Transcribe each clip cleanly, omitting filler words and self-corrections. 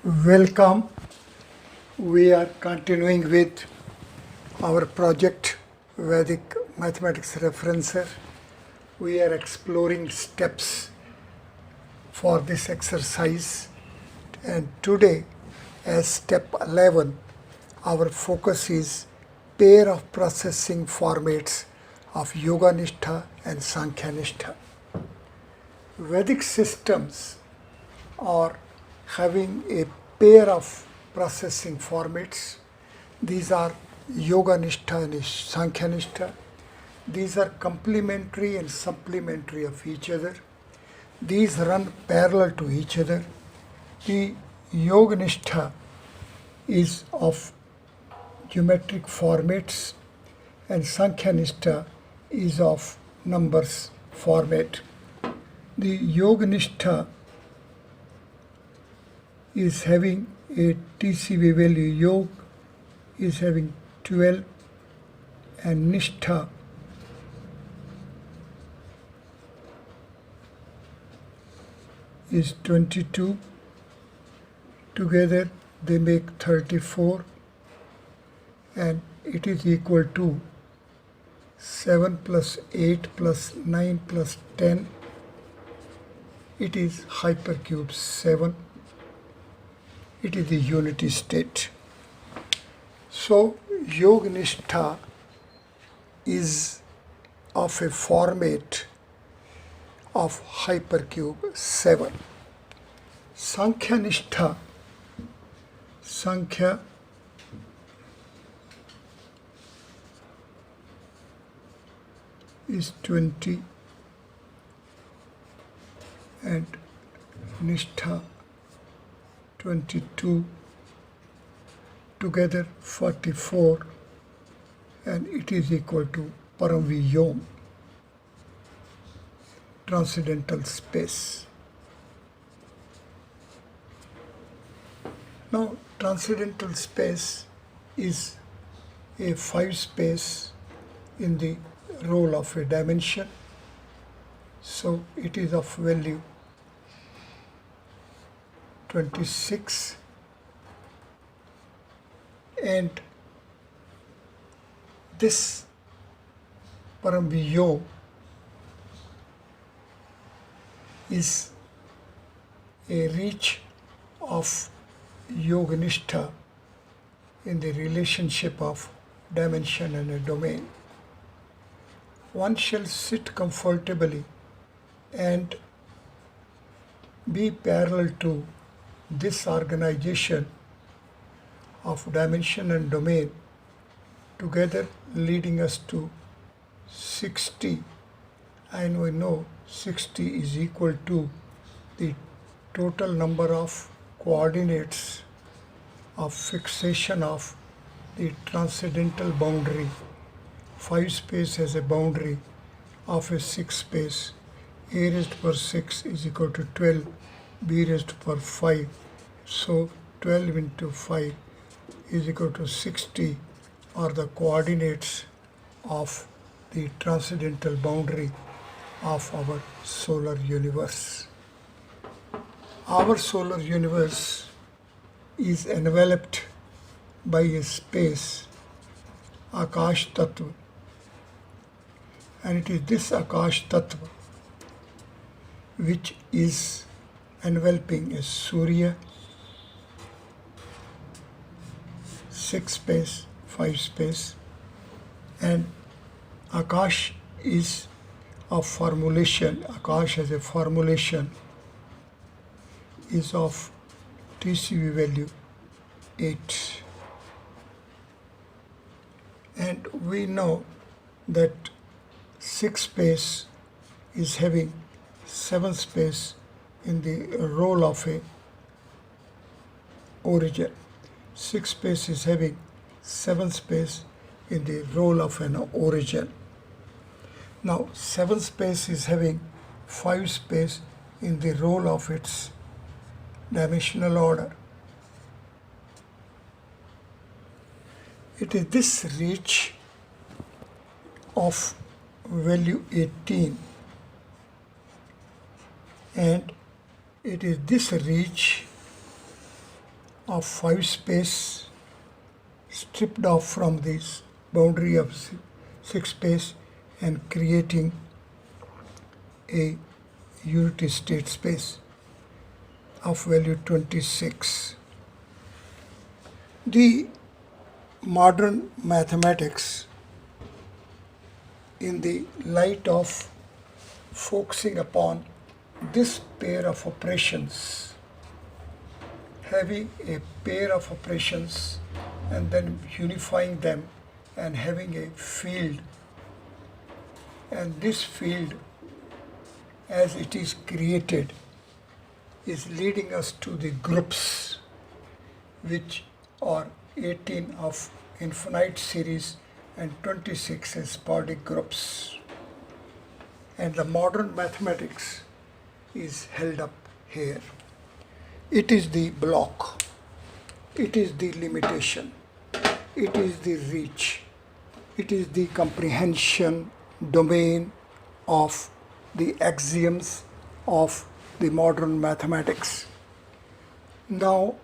Welcome. We are continuing with our project Vedic Mathematics Referencer. We are exploring steps for this exercise, and today, as step 11, our focus is pair of processing formats of Yoganistha and Sankhyanistha. Vedic systems are having a pair of processing formats. These are Yoganistha and Sankhyanistha. These are complementary and supplementary of each other. These run parallel to each other. The Yoganistha is of geometric formats and Sankhyanistha is of numbers format. The Yoganistha is having a TCV value. Yog is having 12 and Nishtha is 22. Together they make 34, and it is equal to 7 plus 8 plus 9 plus 10. It is hypercube 7. It is the unity state. So Yoganistha is of a format of hypercube 7. Sankhyanistha, Sankhya is 20 and Nishtha 22, together 44, and it is equal to Paramviyom, transcendental space. Now, transcendental space is a 5 space in the role of a dimension, so it is of value 26, and this Paramviyom is a reach of Yoganistha in the relationship of dimension and a domain. One shall sit comfortably and be parallel to this organization of dimension and domain, together leading us to 60, and we know 60 is equal to the total number of coordinates of fixation of the transcendental boundary. 5 space has a boundary of a 6 space. A raised to power 6 is equal to 12, b raised to power 5. So 12 into 5 is equal to 60, are the coordinates of the transcendental boundary of our solar universe. Our solar universe is enveloped by a space, Akash Tattva, and it is this Akash Tattva which is enveloping a Surya, 6 space, 5 space, and Akash is of formulation. Akash as a formulation is of TCV value 8. And we know that 6 space is having 7 space in the role of a origin. 6 space is having 7 space in the role of an origin. Now 7 space is having 5 space in the role of its dimensional order. It is this reach of value 18, and it is this reach of 5 space stripped off from this boundary of 6 space and creating a unity state space of value 26. The modern mathematics, in the light of focusing upon this pair of operations, having a pair of operations and then unifying them and having a field, and this field as it is created is leading us to the groups, which are 18 of infinite series and 26 as sporadic groups. And the modern mathematics is held up here. It is the block, it is the limitation, it is the reach, it is the comprehension domain of the axioms of the modern mathematics. Now,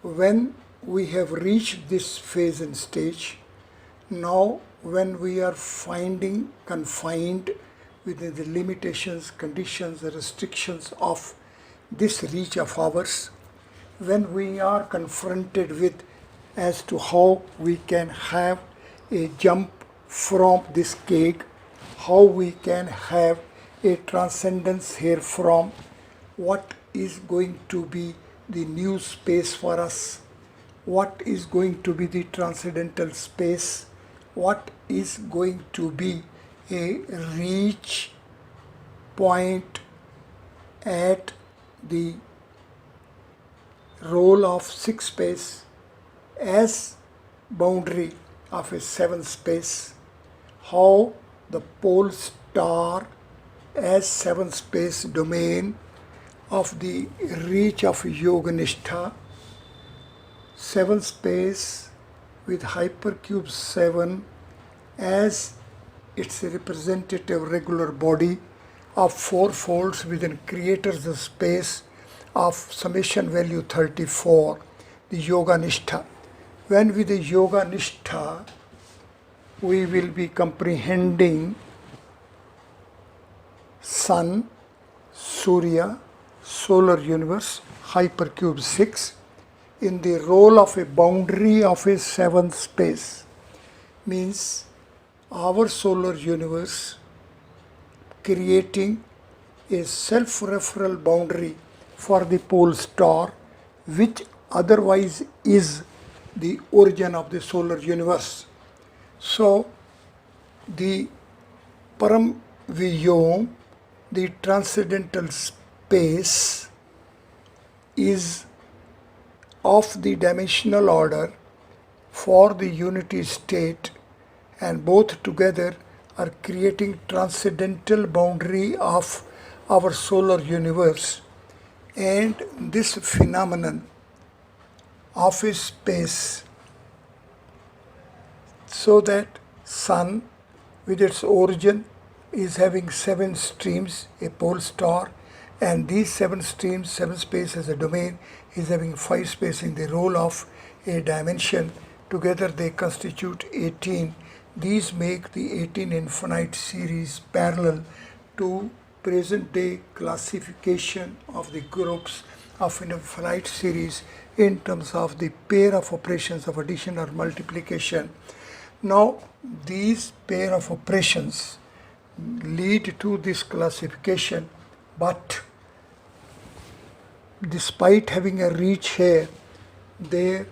when we have reached this phase and stage, now when we are finding confined within the limitations, conditions, restrictions of this reach of ours, when we are confronted with as to how we can have a jump from this cake, how we can have a transcendence here from, what is going to be the new space for us, what is going to be the transcendental space, what is going to be a reach point at the role of 6 space as boundary of a 7 space, how the pole star as 7 space domain of the reach of Yoganishtha, 7 space with hypercube 7 as its representative regular body of 4 folds within creator's space of summation value 34, the Yoganishtha. When with the Yoganishtha, we will be comprehending Sun, Surya, solar universe, hypercube 6 in the role of a boundary of a 7th space. Means our solar universe creating a self-referral boundary for the pole star, which otherwise is the origin of the solar universe. So the Param Vyom, the transcendental space, is of the dimensional order for the unity state, and both together are creating transcendental boundary of our solar universe. And this phenomenon of a space, so that Sun with its origin is having 7 streams, a pole star, and these 7 streams, 7 space as a domain, is having 5 space in the role of a dimension. Together they constitute 18. These make the 18 infinite series parallel to present day classification of the groups of infinite series in terms of the pair of operations of addition or multiplication. Now these pair of operations lead to this classification, but despite having a reach here, there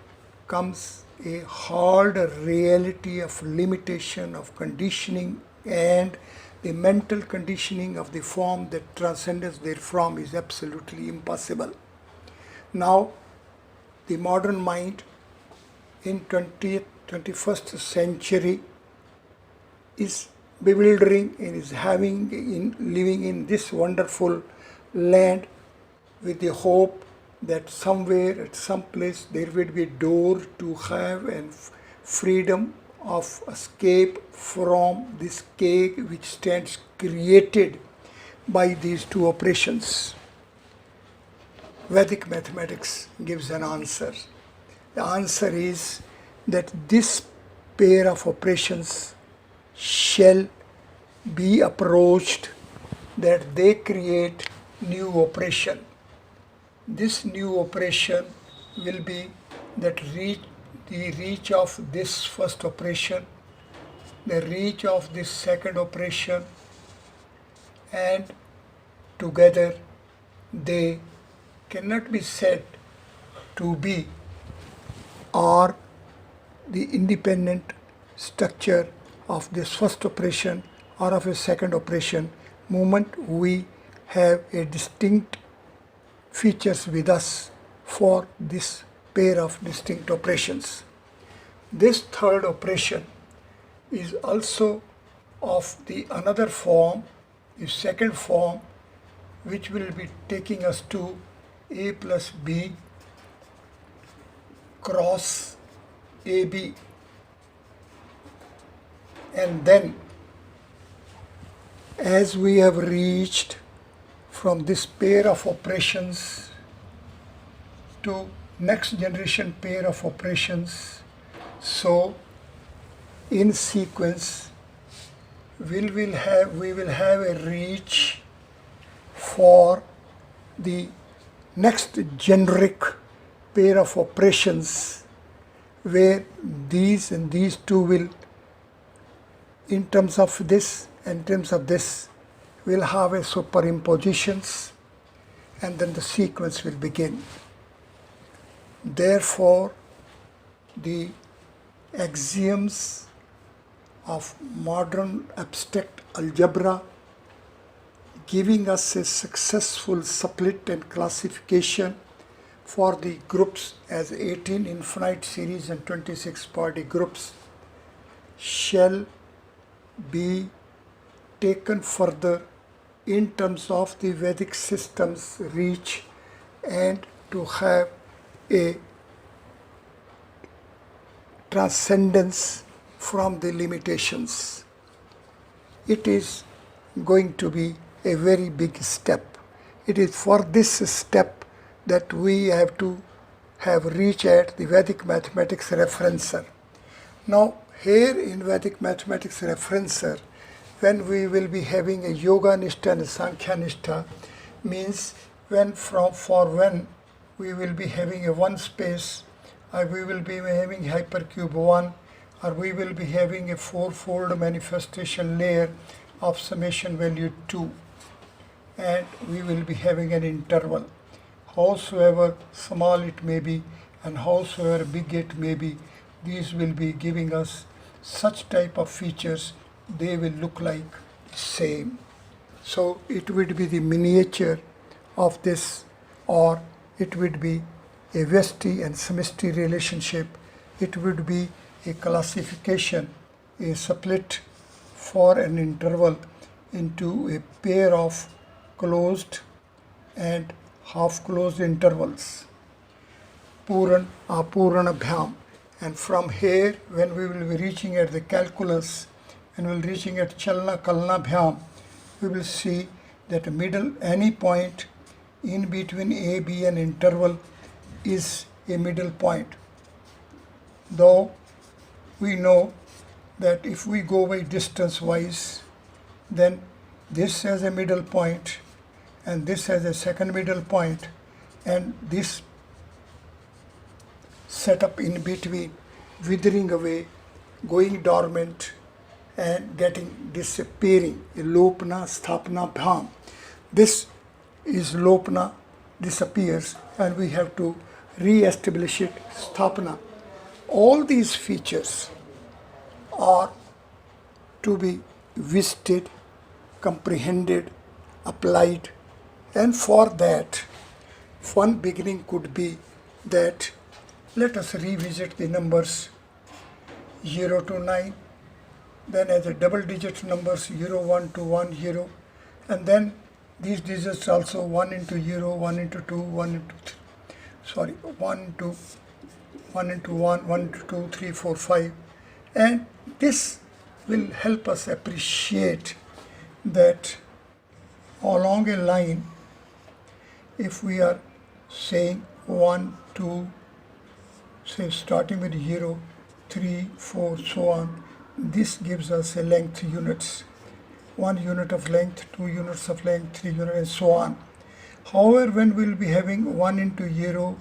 comes a hard reality of limitation, of conditioning, and the mental conditioning of the form that transcendence therefrom is absolutely impossible. Now the modern mind in 20th, 21st century is bewildering and is living in this wonderful land with the hope that somewhere at some place there will be a door to have and freedom of escape from this cage which stands created by these two operations. Vedic mathematics gives an answer. The answer is that this pair of operations shall be approached that they create new operation. This new operation will be that the reach of this first operation, the reach of this second operation, and together they cannot be said to be or the independent structure of this first operation or of a second operation. Moment we have a distinct features with us for this pair of distinct operations. This third operation is also of the another form, the second form, which will be taking us to a plus b cross AB, and then as we have reached from this pair of operations to next generation pair of operations, so in sequence we will have a reach for the next generic pair of operations where these and these two will, in terms of this and in terms of this, will have a superimpositions, and then the sequence will begin. Therefore, the axioms of modern abstract algebra giving us a successful split and classification for the groups as 18 infinite series and 26 party groups shall be taken further in terms of the Vedic system's reach and to have a transcendence from the limitations. It is going to be a very big step. It is for this step that we have to have reached at the Vedic mathematics referencer. Now here in Vedic mathematics referencer, when we will be having a Yoga Nishtha and a Sankhya Nishtha, means when we will be having a one space, or we will be having hypercube 1, or we will be having a fourfold manifestation layer of summation value 2, and we will be having an interval. Howsoever small it may be and howsoever big it may be, these will be giving us such type of features, they will look like same. So it would be the miniature of this, or it would be a Vesti and Samishti relationship. It would be a classification, a split for an interval into a pair of closed and half closed intervals, Puran Apurana Bhyam. And from here, when we will be reaching at the calculus and we will reaching at Chalna Kalna Bhyam, we will see that any point in between A, B and interval is a middle point. Though we know that if we go by distance wise, then this has a middle point and this has a second middle point, and this setup in between withering away, going dormant and getting disappearing, a Lopna Sthapna Bham. This is Lopna, disappears, and we have to re-establish it, Sthapana. All these features are to be visited, comprehended, applied, and for that one beginning could be that let us revisit the numbers 0 to 9, then as a double digit numbers 0, 1 to 1, 0, and then these digits also 1 into 0, 1 into 2, 1 into 3, 1 into 1, 1 into 2, 3, 4, 5, and this will help us appreciate that along a line, if we are saying 1, 2, say starting with 0, 3, 4, so on. This gives us a length units. 1 unit of length, 2 units of length, 3 units, and so on. However, when we'll be having 1 into 0,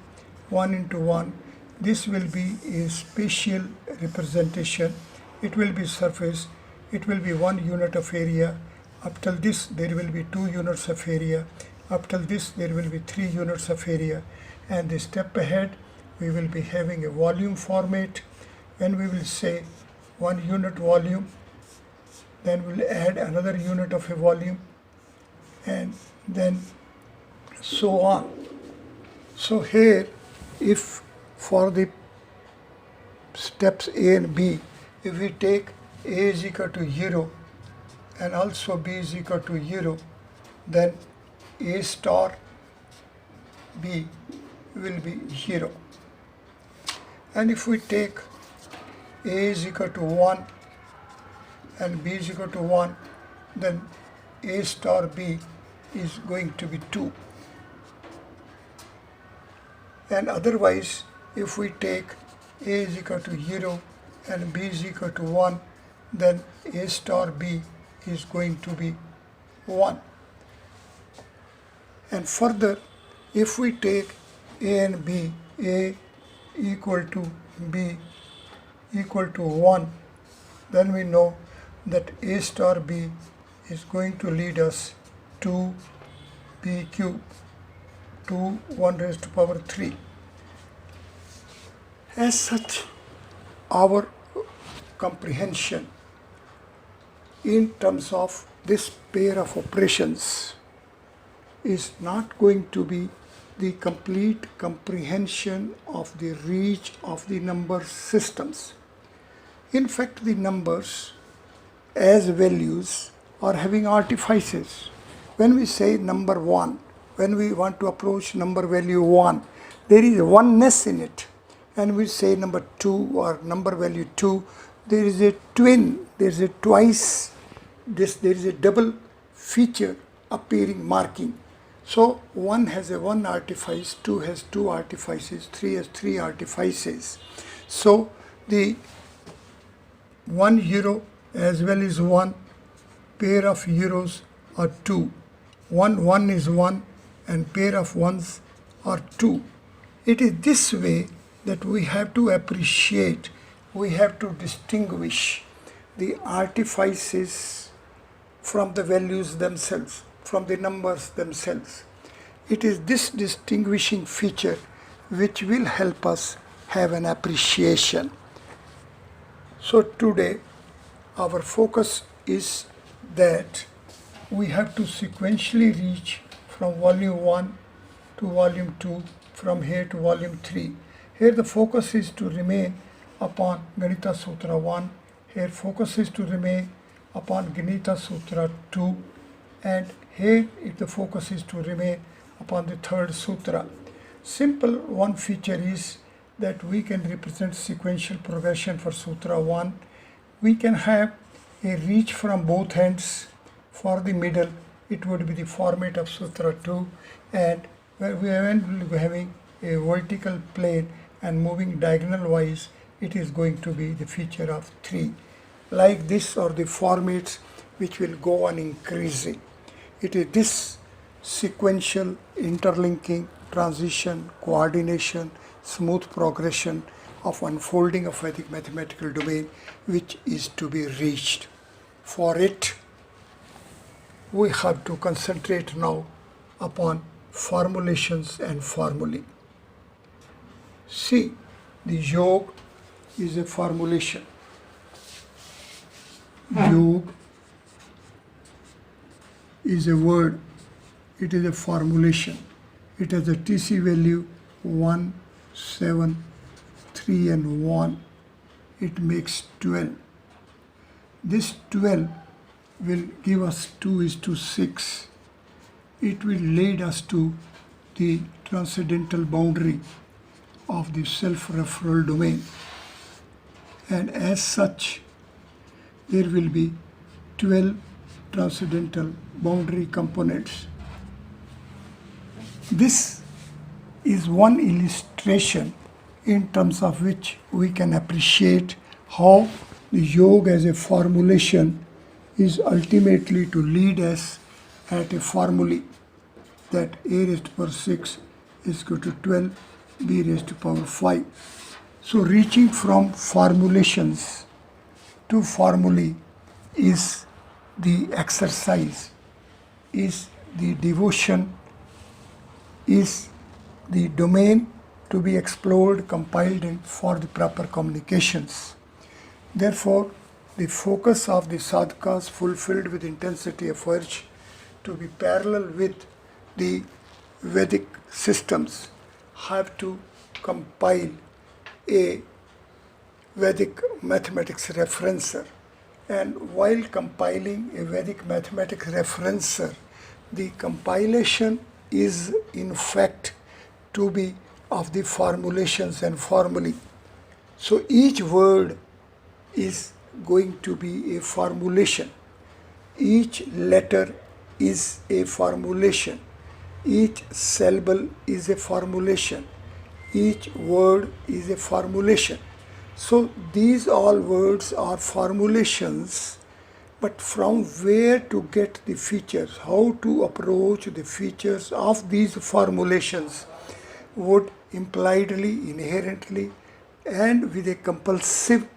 1 into 1, this will be a spatial representation. It will be surface. It will be 1 unit of area. Up till this, there will be 2 units of area. Up till this, there will be 3 units of area. And the step ahead, we will be having a volume format. When we will say 1 unit volume, then we'll add another unit of a volume, and then so on. So here, if for the steps A and B, if we take A is equal to 0 and also B is equal to 0, then A star B will be 0. And if we take A is equal to 1 and B is equal to 1, then A star B is going to be 2. And otherwise, if we take A is equal to 0 and B is equal to 1, then A star B is going to be 1. And further, if we take A and B, A equal to B equal to 1, then we know that A star B is going to lead us to B cube, to 1 raised to power 3. As such, our comprehension in terms of this pair of operations is not going to be the complete comprehension of the reach of the number systems. In fact, the numbers as values are having artifices. When we say number 1, when we want to approach number value 1, there is oneness in it. And we say number 2 or number value 2, there is a twin, there is a twice, there is a double feature appearing marking. So 1 has a 1 artifice, 2 has 2 artifices, 3 has 3 artifices. So the 1 euro as well as 1 pair of euros are 2. 1 is 1 and pair of ones are 2. It is this way that we have to appreciate, we have to distinguish the artifices from the values themselves, from the numbers themselves. It is this distinguishing feature which will help us have an appreciation. So today our focus is that we have to sequentially reach from volume 1 to volume 2, from here to volume 3. Here the focus is to remain upon Ganita Sutra 1. Here focus is to remain upon Ganita Sutra 2. And here the focus is to remain upon the third sutra. Simple one feature is that we can represent sequential progression for Sutra 1. We can have a reach from both ends. For the middle, it would be the format of Sutra 2. And where we will be having a vertical plane and moving diagonal wise, it is going to be the feature of 3. Like this are the formats which will go on increasing. It is this sequential interlinking, transition, coordination, smooth progression of unfolding of Vedic mathematical domain which is to be reached. For it, we have to concentrate now upon formulations and formulae. See, the yog is a formulation. Yog is a word, it is a formulation. It has a TC value 1, 7, 3 and 1. It makes 12. This 12 will give us 2:6. It will lead us to the transcendental boundary of the self-referral domain. And as such, there will be 12 transcendental boundary components. This is one illustration in terms of which we can appreciate how the yoga as a formulation is ultimately to lead us at a formulae that a raised to power 6 is equal to 12 b raised to power 5. So reaching from formulations to formulae is the exercise, is the devotion, is the domain to be explored, compiled in for the proper communications. Therefore, the focus of the sadhakas fulfilled with intensity of urge to be parallel with the Vedic systems have to compile a Vedic mathematics referencer. And while compiling a Vedic mathematics referencer, the compilation is in fact to be of the formulations and formulae. So each word is going to be a formulation. Each letter is a formulation. Each syllable is a formulation. Each word is a formulation. So these all words are formulations, but from where to get the features, how to approach the features of these formulations would impliedly, inherently, and with a compulsive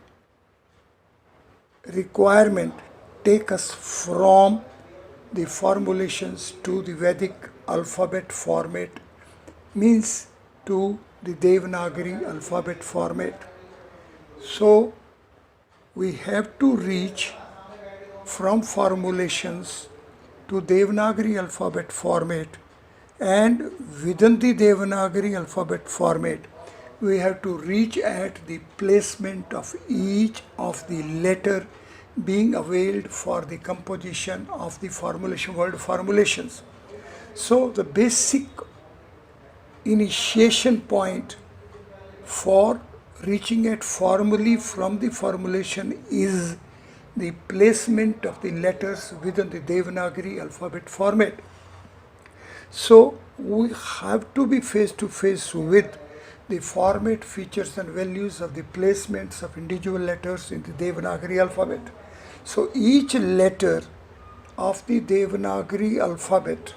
requirement take us from the formulations to the Vedic alphabet format, means to the Devanagari alphabet format. So we have to reach from formulations to Devanagari alphabet format, and within the Devanagari alphabet format we have to reach at the placement of each of the letter being availed for the composition of the formulation word formulations. So the basic initiation point for reaching at formulae from the formulation is the placement of the letters within the Devanagari alphabet format. So we have to be face to face with the format, features and values of the placements of individual letters in the Devanagari alphabet. So each letter of the Devanagari alphabet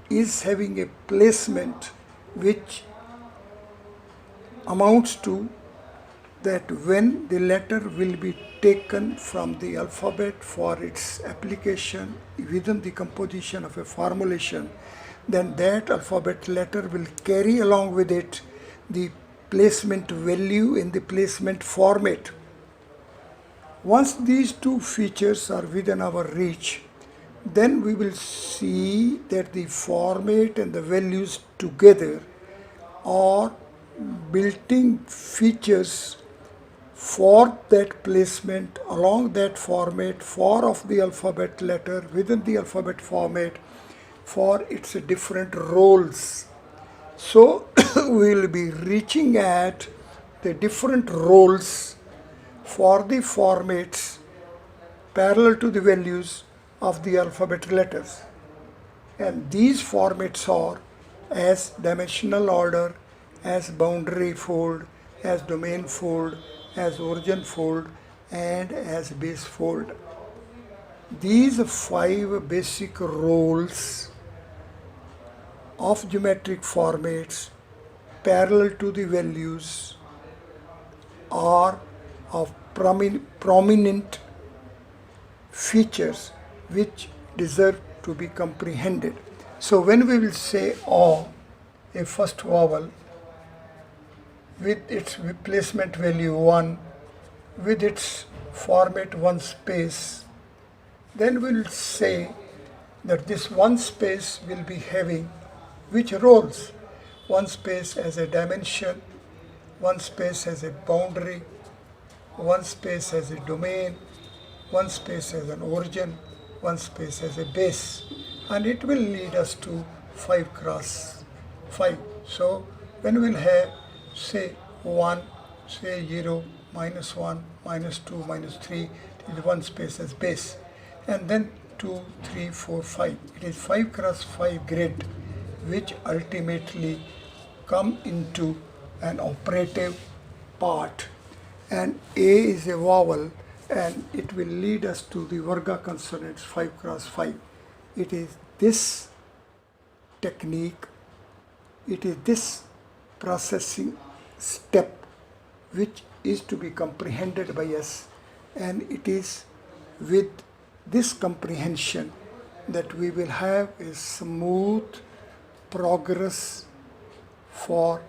is having a placement which amounts to that when the letter will be taken from the alphabet for its application within the composition of a formulation, then that alphabet letter will carry along with it the placement value in the placement format. Once these two features are within our reach, then we will see that the format and the values together are built-in features for that placement along that format for of the alphabet letter within the alphabet format for its different roles. So we will be reaching at the different roles for the formats parallel to the values of the alphabet letters. And these formats are as dimensional order, as boundary fold, as domain fold, as origin fold, and as base fold. These 5 basic roles of geometric formats parallel to the values are of prominent features which deserve to be comprehended. So when we will say A, a first vowel with its placement value 1, with its format 1 space, then we will say that this 1 space will be having which roles? 1 space as a dimension, 1 space as a boundary, 1 space as a domain, 1 space as an origin, 1 space as a base, and it will lead us to 5 cross 5. So when we will have say 1, say 0, minus 1, minus 2, minus 3, it is 1 space as base, and then 2, 3, 4, 5. It is 5 cross 5 grid which ultimately come into an operative part, and A is a vowel, and it will lead us to the Varga consonants 5 cross 5. It is this technique, it is this processing step which is to be comprehended by us, and it is with this comprehension that we will have a smooth progress for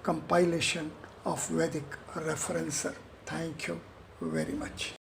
compilation of Vedic referencer. Thank you very much.